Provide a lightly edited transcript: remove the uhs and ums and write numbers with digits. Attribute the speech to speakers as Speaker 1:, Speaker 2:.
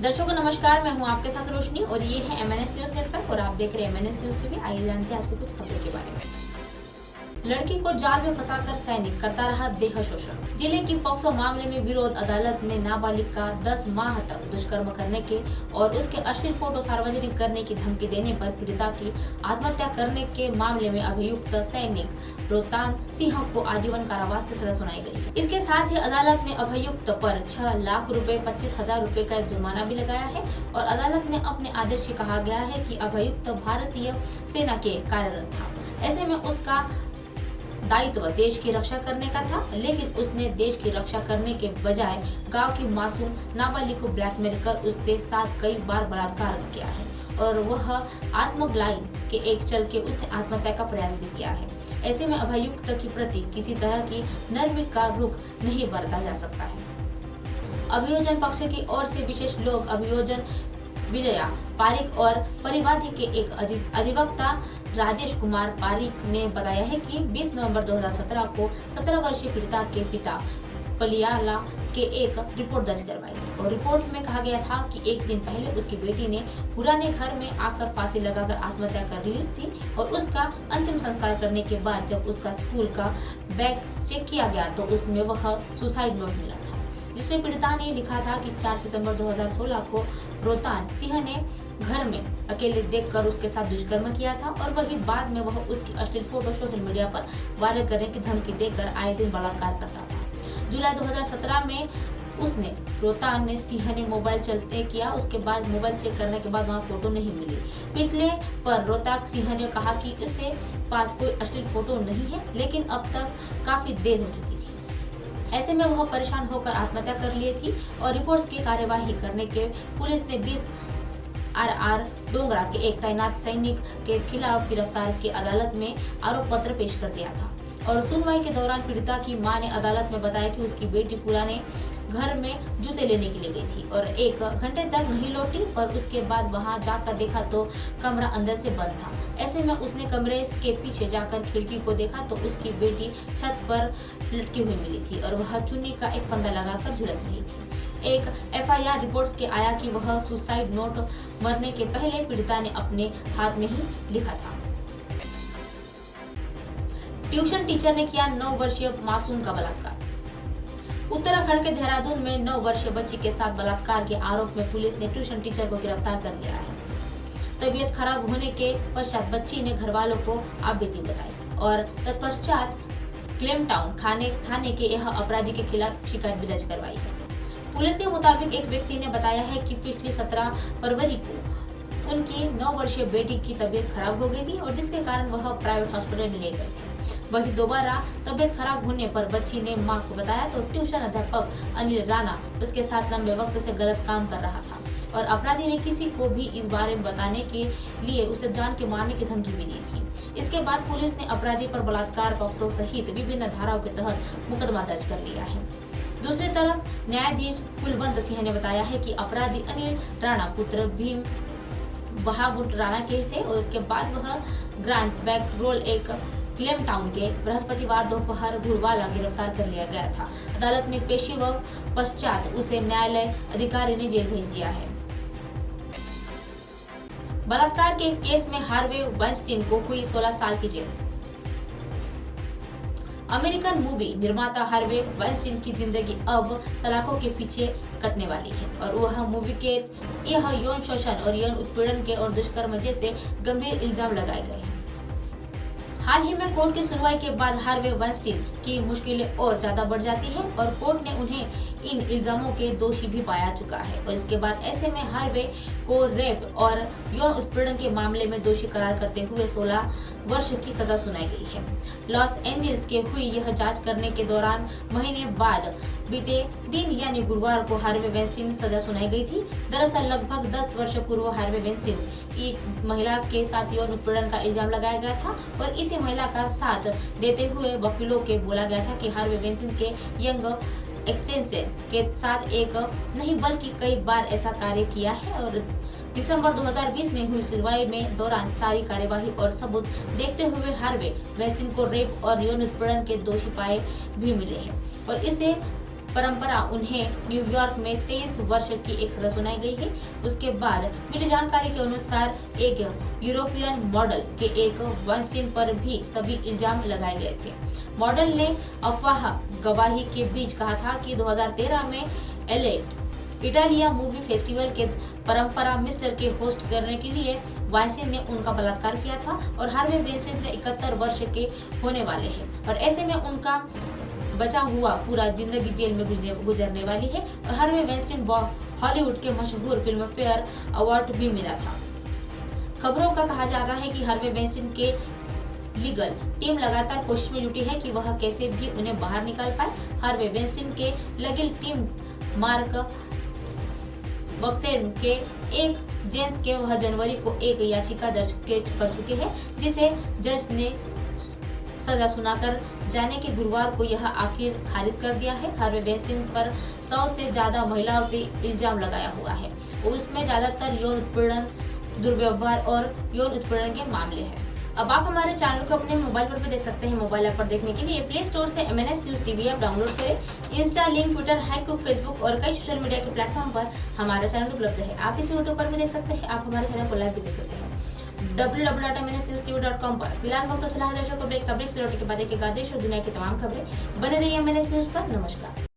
Speaker 1: दर्शकों को नमस्कार, मैं हूं आपके साथ रोशनी और ये है MNS न्यूज नेटवर्क और आप देख रहे हैं MNS न्यूज टीवी। आइए जानते हैं आज की कुछ खबरों के बारे में। लड़की को जाल में फंसाकर सैनिक करता रहा देह शोषण। जिले की पॉक्सो मामले में विरोध अदालत ने नाबालिग का 10 माह तक दुष्कर्म करने के और उसके अश्लील फोटो सार्वजनिक करने की धमकी देने पर पीड़िता की आत्महत्या करने के मामले में अभियुक्त सैनिक रोहतान सिंह को आजीवन कारावास की सजा सुनाई गई। इसके साथ ही अदालत ने अभियुक्त पर 6 लाख रुपए 25,000 रुपए का एक जुर्माना भी लगाया है और अदालत ने अपने आदेश में कहा गया है कि अभियुक्त भारतीय सेना के कार्यरत था। ऐसे में उसका दायित्व देश की रक्षा करने का था, लेकिन उसने देश की रक्षा करने के बजाय गांव की मासूम नाबालिग को ब्लैकमेल कर उसके साथ कई बार बलात्कार किया है और वह आत्मग्लाई के एक चल के उसने आत्महत्या का प्रयास भी किया है। ऐसे में अभियुक्त के प्रति किसी तरह की नरमी का रुख नहीं बरता जा सकता है। अभियोजन पक्ष की ओर से विशेष लोक अभियोजन विजया पारिक और परिवादी के एक अधिवक्ता राजेश कुमार पारिक ने बताया है कि 20 नवंबर 2017 को 17 वर्षीय पीड़िता के पिता पलियाला के एक रिपोर्ट दर्ज करवाई थी और रिपोर्ट में कहा गया था कि एक दिन पहले उसकी बेटी ने पुराने घर में आकर फांसी लगाकर आत्महत्या कर ली थी और उसका अंतिम संस्कार करने के बाद जब उसका स्कूल का बैग चेक किया गया तो उसमें वह सुसाइड नोट मिला था, जिसमें पीड़िता ने लिखा था कि 4 सितंबर 2016 को रोहतान सिंह ने घर में अकेले देखकर उसके साथ दुष्कर्म किया था और वही बाद में वह उसकी अश्लील फोटो सोशल मीडिया पर वायरल करने की धमकी देकर आए दिन बलात्कार करता था। जुलाई 2017 में उसने रोहतान ने सिंह ने मोबाइल चलते किया, उसके बाद मोबाइल चेक करने के बाद वहाँ फोटो नहीं मिली। पिछले पर रोहतान सिंह ने कहा कि उसके पास कोई अश्लील फोटो नहीं है, लेकिन अब तक काफी देर हो चुकी थी। ऐसे में वह परेशान होकर आत्महत्या कर ली थी और रिपोर्ट्स की कार्यवाही करने के पुलिस ने 20 RR डोंगरा के एक तैनात सैनिक के खिलाफ गिरफ्तार की अदालत में आरोप पत्र पेश कर दिया था और सुनवाई के दौरान पीड़िता की मां ने अदालत में बताया कि उसकी बेटी पुराने घर में जूते लेने के लिए गई थी और 1 घंटे तक नहीं लौटी और उसके बाद वहां जाकर देखा तो कमरा अंदर से बंद था। ऐसे में उसने कमरे के पीछे जाकर खिड़की को देखा तो उसकी बेटी छत पर लटकी हुई मिली थी और वह चुन्नी का एक फंदा लगाकर झुलस रही थी। एक FIR रिपोर्ट्स के आया कि वह सुसाइड नोट मरने के पहले पीड़िता ने अपने हाथ में ही लिखा था। ट्यूशन टीचर ने किया 9 वर्षीय मासूम का बलात्कार। उत्तराखंड के देहरादून में 9 वर्षीय बच्ची के साथ बलात्कार के आरोप में पुलिस ने ट्यूशन टीचर को गिरफ्तार कर लिया है। तबीयत खराब होने के पश्चात बच्ची ने घर वालों को आपबीती बताई और तत्पश्चात क्लेमटाउन थाने के यह अपराधी के खिलाफ शिकायत भी दर्ज करवाई है। पुलिस के मुताबिक एक व्यक्ति ने बताया है कि पिछली 17 फरवरी को उनकी 9 वर्षीय बेटी की तबीयत खराब हो गई थी और जिसके कारण वह प्राइवेट हॉस्पिटल में ले गए थे। वही दोबारा तबीयत खराब होने पर बच्ची ने मां को बताया तो ट्यूशन अध्यापक अनिल राणा उसके साथ लंबे वक्त से गलत काम कर रहा था और अपराधी ने किसी को भी इस बारे में बताने के लिए उसे जान के मारने की धमकी भी दी थी। इसके बाद पुलिस ने अपराधी पर बलात्कार, पॉक्सो सहित विभिन्न धाराओं के तहत मुकदमा दर्ज कर लिया है। दूसरी तरफ न्यायाधीश कुलवंत सिंह ने बताया है कि अपराधी अनिल राणा पुत्र भीम बहाबुट राणा के थे और उसके बाद वह ग्रांट बैक रोल एक क्लेम टाउन के बृहस्पतिवार दोपहर गुरुवाला गिरफ्तार कर लिया गया था। अदालत में पेशी व पश्चात उसे न्यायालय अधिकारी ने जेल भेज दिया है। बलात्कार के केस में हार्वे वाइनस्टीन को हुई 16 साल की जेल। अमेरिकन मूवी निर्माता हार्वे वाइनस्टीन की जिंदगी अब सलाखों के पीछे कटने वाली है और वह मूवी के यह यौन शोषण और यौन उत्पीड़न के और दुष्कर्म जैसे गंभीर इल्जाम लगाए गए हैं। हाल ही में कोर्ट की सुनवाई के बाद हार्वे वाइनस्टीन की मुश्किलें और ज्यादा बढ़ जाती है और कोर्ट ने उन्हें इन इल्जामों के दोषी भी पाया चुका है और इसके बाद ऐसे में हार्वे को रेप और यौन उत्पीड़न के मामले में दोषी करार करते हुए 16 वर्ष की सजा सुनाई गई है। लॉस एंजल्स के हुई यह जांच करने के दौरान महीने बाद बीते दिन यानी गुरुवार को हार्वे वाइनस्टीन सजा सुनाई गई थी। दरअसल लगभग 10 वर्ष पूर्व हार्वे वाइनस्टीन एक महिला के साथ यौन उत्पीड़न का इल्जाम लगाया गया था और इसी महिला का साथ देते हुए वकीलों के बोला गया था कि हार्वे वाइनस्टीन के यंग एक्सटेंशन के साथ एक नहीं बल्कि कई बार ऐसा कार्य किया है और दिसंबर 2020 में हुई सुनवाई में दौरान सारी कार्यवाही और सबूत देखते हुए हार्वे वाइनस्टीन को रेप और यौन उत्पीड़न के दोषी पाए भी मिले हैं और इसे परंपरा उन्हें न्यूयॉर्क में 23 वर्ष की एक सजा सुनाई गई है। उसके बाद मिली जानकारी के अनुसार एक यूरोपियन मॉडल के एक वाइनस्टीन पर भी सभी इल्जाम लगाए गए थे। मॉडल ने अफवाह गवाही के बीच कहा था कि 2013 में एलेट इटालिया मूवी फेस्टिवल के परंपरा मिस्टर के होस्ट करने के लिए वाइनस्टीन ने उनका बलात्कार किया था और हार्वे वेइनस्टीन 71 वर्ष के होने वाले हैं और ऐसे में उनका बचा हुआ पूरा जिंदगी जेल में गुजरने वाली है। और हार्वे वेइनस्टीन हॉलीवुड के मशहूर फिल्म फेयर अवार्ड भी मिला था। खबरों का कहा जाता है कि हार्वे वेइनस्टीन के लीगल टीम लगातार कोशिश में जुटी है कि वह कैसे भी उन्हें बाहर निकाल पाए। हार्वे वेइनस्टीन के लीगल टीम मार्क बक्सेन के एक जेंस के वह जनवरी को एक याचिका दर्ज कर चुके हैं, जिसे जज ने सजा सुनाकर जाने के गुरुवार को यह आखिर खारिज कर दिया है। हार्वे वेइनस्टीन पर 100 से ज्यादा महिलाओं से इल्जाम लगाया हुआ है। उसमें ज्यादातर यौन उत्पीड़न, दुर्व्यवहार और यौन उत्पीड़न के मामले हैं। अब आप हमारे चैनल को अपने मोबाइल पर भी देख सकते हैं। मोबाइल ऐप पर देखने के लिए प्ले स्टोर से MNS news TV app download करें। इंस्टा, लिंक, ट्विटर, हैककुक, फेसबुक और कई सोशल मीडिया के प्लेटफॉर्म पर हमारा चैनल उपलब्ध है। आप इसे यूट्यूब पर भी देख सकते हैं। आप हमारे चैनल को लाइव भी देख सकते हैं www.mnsnewstv.com पर। फिलहाल वक्त तो चला है दर्शकों ब्रेक से लौटने के बाद एक आदेश और दुनिया की तमाम खबरें बने रही MNS न्यूज पर। नमस्कार।